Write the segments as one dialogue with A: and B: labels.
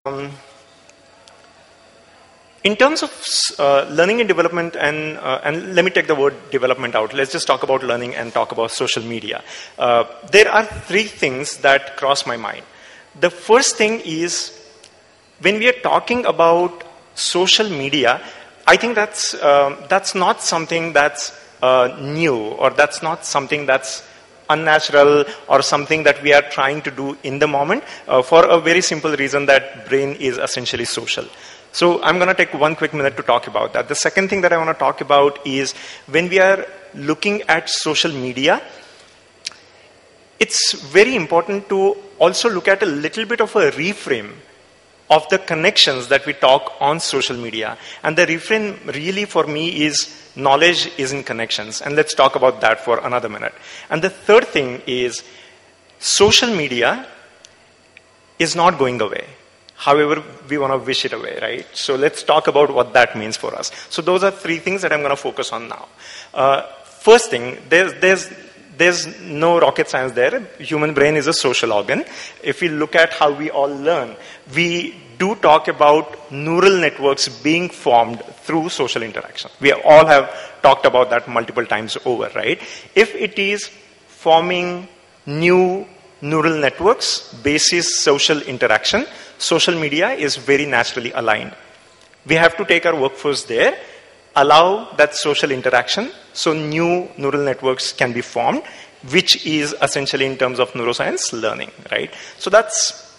A: In terms of learning and development, and let me take the word development out. Let's just talk about learning and talk about social media. There are three things that cross my mind. The first thing is, when we are talking about social media, I think that's not something that's new, or that's not something that's unnatural, or something that we are trying to do in the moment, for a very simple reason that brain is essentially social. So I'm going to take 1 quick minute to talk about that. The second thing that I want to talk about is, when we are looking at social media, it's very important to also look at a little bit of a reframe of the connections that we talk on social media. And the reframe really for me is, knowledge is in connections. And let's talk about that for another minute. And the third thing is, social media is not going away. However, we want to wish it away, right? So let's talk about what that means for us. So those are three things that I'm going to focus on now. First thing, there's no rocket science there. Human brain is a social organ. If we look at how we all learn, we do talk about neural networks being formed through social interaction. We all have talked about that multiple times over, right? If it is forming new neural networks basis social interaction, social media is very naturally aligned. We have to take our workforce there, allow that social interaction, so new neural networks can be formed, which is essentially, in terms of neuroscience, learning, right? So that's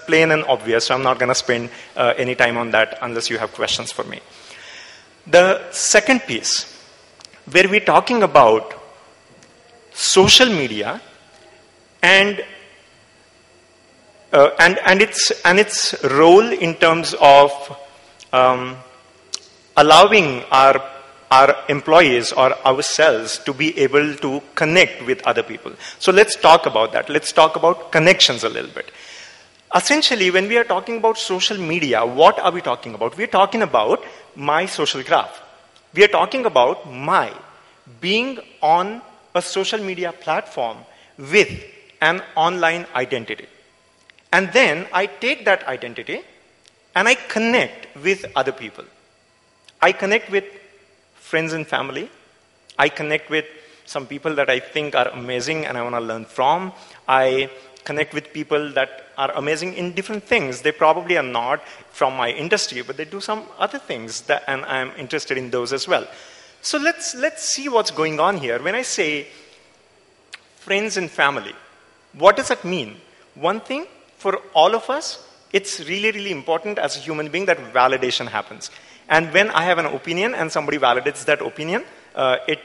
A: plain and obvious, so I'm not going to spend any time on that unless you have questions for me. The second piece, where we're talking about social media and its role in terms of allowing our employees or ourselves to be able to connect with other people. So let's talk about that. Let's talk about connections a little bit. Essentially, when we are talking about social media, what are we talking about? We are talking about my social graph. We are talking about my being on a social media platform with an online identity. And then I take that identity and I connect with other people. I connect with friends and family. I connect with some people that I think are amazing and I want to learn from. I connect with people that are amazing in different things. They probably are not from my industry, but they do some other things and I'm interested in those as well. So let's see what's going on here. When I say friends and family, what does that mean? One thing, for all of us, it's really, really important as a human being that validation happens. And when I have an opinion and somebody validates that opinion, it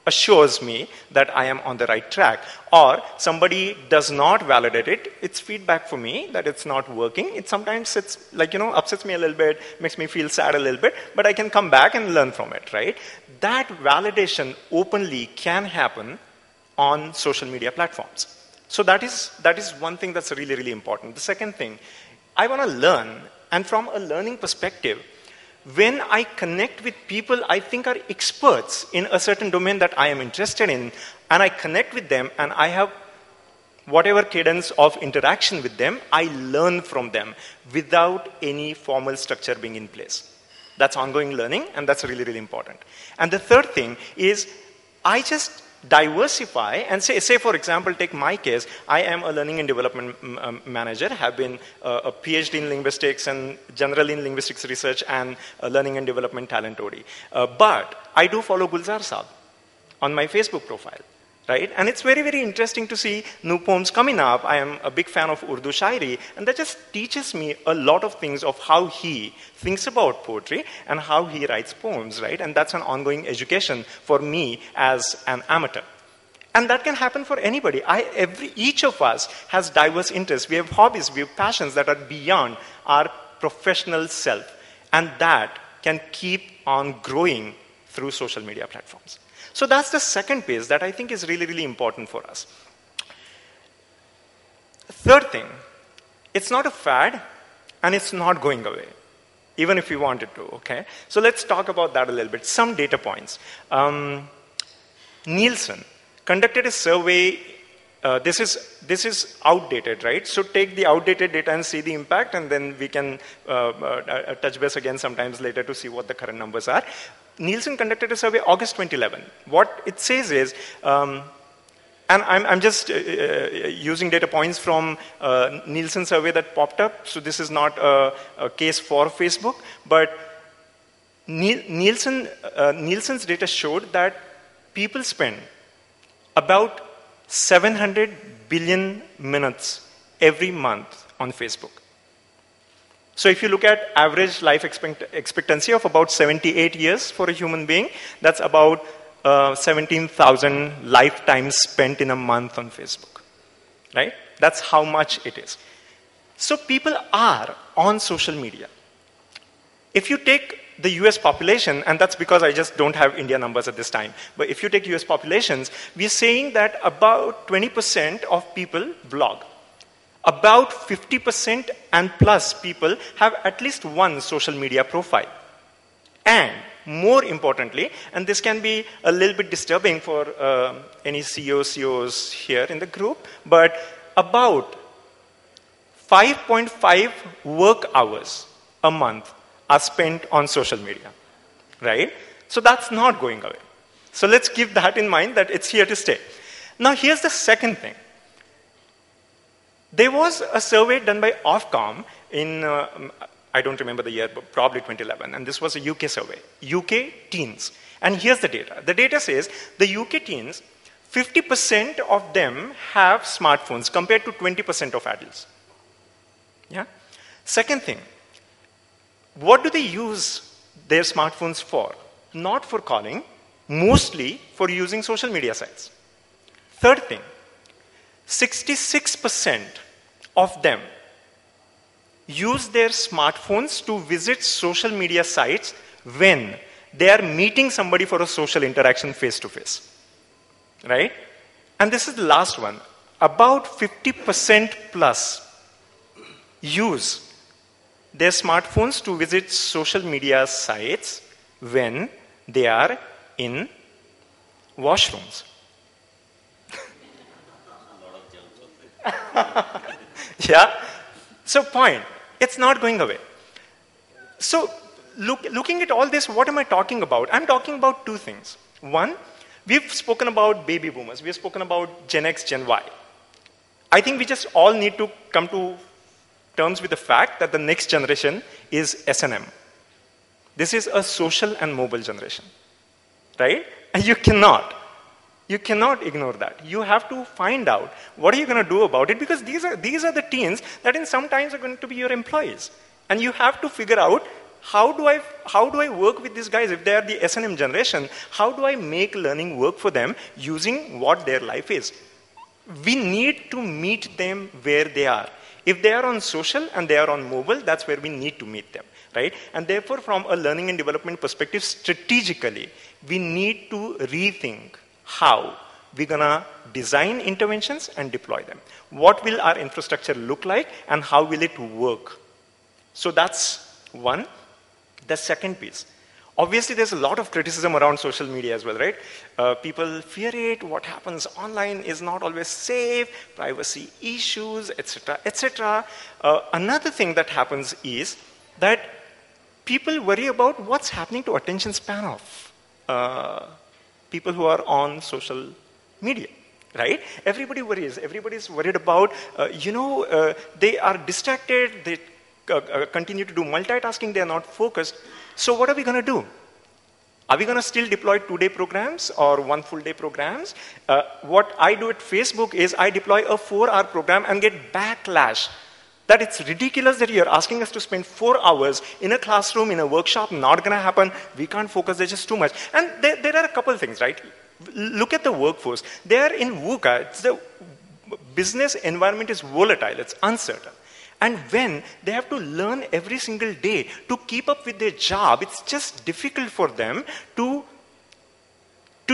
A: assures me that I am on the right track. Or somebody does not validate it, it's feedback for me that it's not working. Sometimes it's like, upsets me a little bit, makes me feel sad a little bit, but I can come back and learn from it, right? That validation openly can happen on social media platforms. So that is one thing that's really, really important. The second thing, I want to learn, and from a learning perspective, when I connect with people I think are experts in a certain domain that I am interested in, and I connect with them, and I have whatever cadence of interaction with them, I learn from them without any formal structure being in place. That's ongoing learning, and that's really, really important. And the third thing is, I just diversify and say, for example, take my case. I am a learning and development manager, have been a PhD in linguistics and generally in linguistics research and learning and development talent OD. But I do follow Gulzar Saab on my Facebook profile, right? And it's very, very interesting to see new poems coming up. I am a big fan of Urdu Shairi, and that just teaches me a lot of things of how he thinks about poetry and how he writes poems, right? And that's an ongoing education for me as an amateur. And that can happen for anybody. Each of us has diverse interests. We have hobbies, we have passions that are beyond our professional self. And that can keep on growing through social media platforms. So that's the second piece that I think is really, really important for us. Third thing, it's not a fad and it's not going away, even if we wanted to, okay? So let's talk about that a little bit. Some data points. Nielsen conducted a survey this is outdated, right? So take the outdated data and see the impact, and then we can touch base again sometimes later to see what the current numbers are. Nielsen conducted a survey August 2011. What it says is, and I'm just using data points from Nielsen survey that popped up, so this is not a case for Facebook, but Nielsen's data showed that people spend about 700 billion minutes every month on Facebook. So if you look at average life expectancy of about 78 years for a human being, that's about 17,000 lifetimes spent in a month on Facebook, right? That's how much it is. So people are on social media. If you take the US population, and that's because I just don't have India numbers at this time, but if you take US populations, we're saying that about 20% of people blog. About 50% and plus people have at least one social media profile. And more importantly, and this can be a little bit disturbing for any CEOs here in the group, but about 5.5 work hours a month are spent on social media, right? So that's not going away. So let's keep that in mind, that it's here to stay. Now here's the second thing. There was a survey done by Ofcom in, I don't remember the year, but probably 2011, and this was a UK survey, UK teens. And here's the data. The data says the UK teens, 50% of them have smartphones compared to 20% of adults. Yeah? Second thing, what do they use their smartphones for? Not for calling, mostly for using social media sites. Third thing, 66% of them use their smartphones to visit social media sites when they are meeting somebody for a social interaction face-to-face, right? And this is the last one. About 50% plus use their smartphones to visit social media sites when they are in washrooms. Yeah? So point, it's not going away. So looking at all this, what am I talking about? I'm talking about two things. One, we've spoken about baby boomers. We've spoken about Gen X, Gen Y. I think we just all need to come to terms with the fact that the next generation is S&M. This is a social and mobile generation, right? And you cannot ignore that. You have to find out what are you going to do about it, because these are the teens that in some times are going to be your employees. And you have to figure out, how do I work with these guys? If they are the S&M generation, how do I make learning work for them using what their life is? We need to meet them where they are. If they are on social and they are on mobile, that's where we need to meet them, right? And therefore, from a learning and development perspective, strategically, we need to rethink how we're going to design interventions and deploy them. What will our infrastructure look like, and how will it work? So that's one. The second piece. Obviously, there's a lot of criticism around social media as well, right? People fear it. What happens online is not always safe, privacy issues, etc., etc. Another thing that happens is that people worry about what's happening to attention span of people who are on social media, right? Everybody worries. Everybody's worried about, they are distracted. They continue to do multitasking. They are not focused. So what are we going to do? Are we going to still deploy 2-day programs or 1 full day programs? What I do at Facebook is I deploy a 4-hour program and get backlash that it's ridiculous that you're asking us to spend 4 hours in a classroom, in a workshop. Not going to happen. We can't focus. There's just too much. And there are a couple of things, right? Look at the workforce. They are in VUCA. The business environment is volatile. It's uncertain. And when they have to learn every single day to keep up with their job, it's just difficult for them to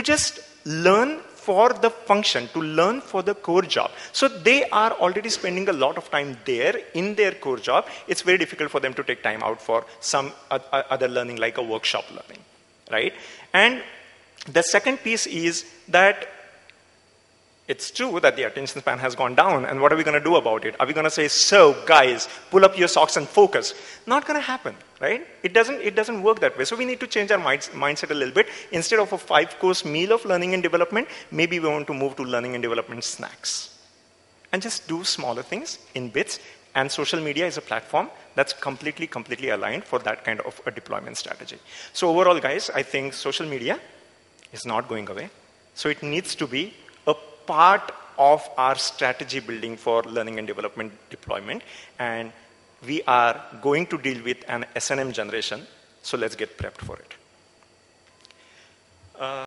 A: just learn for the function, to learn for the core job. So they are already spending a lot of time there in their core job. It's very difficult for them to take time out for some other learning, like a workshop learning, right? And the second piece is that It's true that the attention span has gone down, and what are we going to do about it? Are we going to say, so guys, pull up your socks and focus? Not going to happen, right? It doesn't work that way. So we need to change our mindset a little bit. Instead of a 5-course meal of learning and development, maybe we want to move to learning and development snacks. And just do smaller things in bits. And social media is a platform that's completely aligned for that kind of a deployment strategy. So overall, guys, I think social media is not going away. So it needs to be a part of our strategy building for learning and development deployment. And we are going to deal with an S&M generation. So let's get prepped for it.